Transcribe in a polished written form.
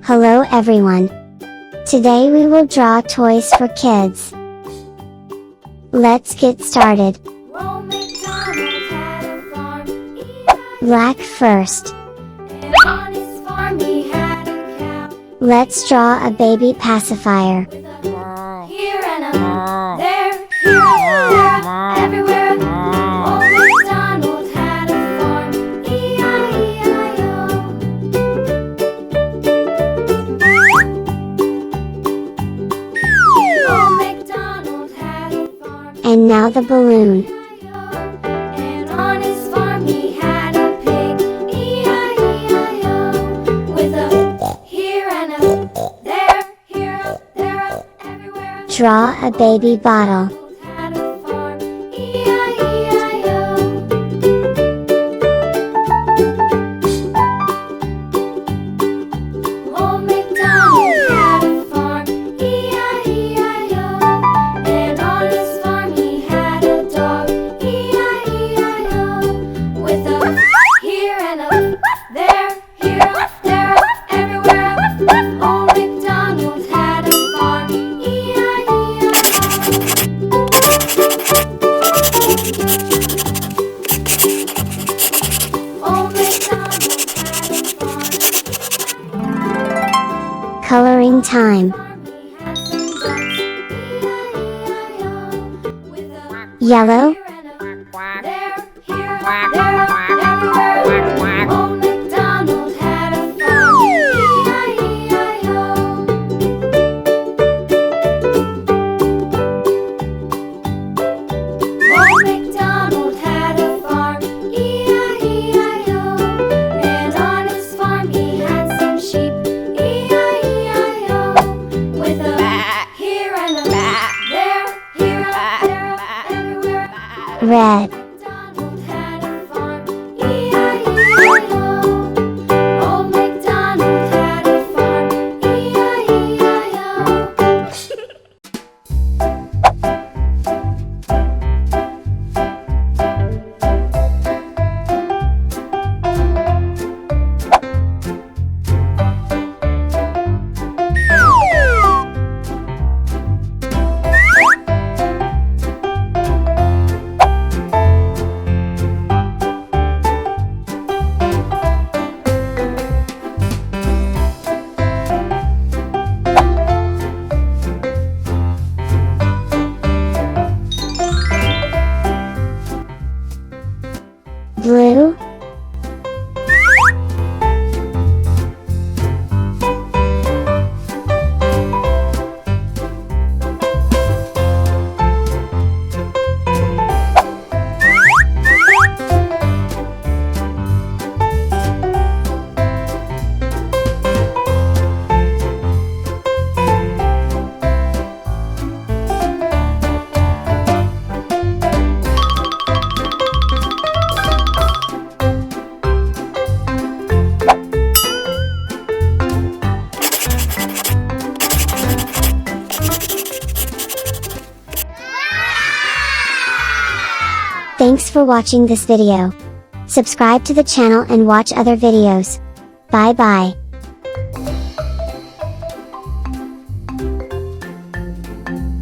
Hello everyone. Today we will draw toys for kids. Let's get started. Black first. Let's draw a baby pacifier. Here and there, everywhere. Old MacDonald had a farm, E-I-E-I-O. Old MacDonald had a farm. And now the balloon. And on his farm he had a pig, E-I-E-I-O. With a here and a there, here, there, everywhere. Draw a baby bottle. Had a farm, E-I-E-I-O. Old MacDonald had a farm, E-I-E-I-O. And on his farm he had a dog, E-I-E-I-O. With a here and a there, here, there, everywhere. Old MacDonald had a farm, E-I-E-I-O. Old MacDonald had a farm. Coloring time. He had some ducks, E-I-E-I-O. With a Yellow. here and a there, here, there, everywhere. Old MacDonald had a farm, E-I-E-I-O. Old MacDonald had a farm, E-I-E-I-O. And on his farm he had some sheep, E-I-E-I-O. With a here and a there, here, there, everywhere. Red. MacDonald had a farm, E-I-E-I-O. Old MacDonald had a farm, E-I-E-I-O. Blue. Thanks for watching this video. Subscribe to the channel and watch other videos. Bye bye.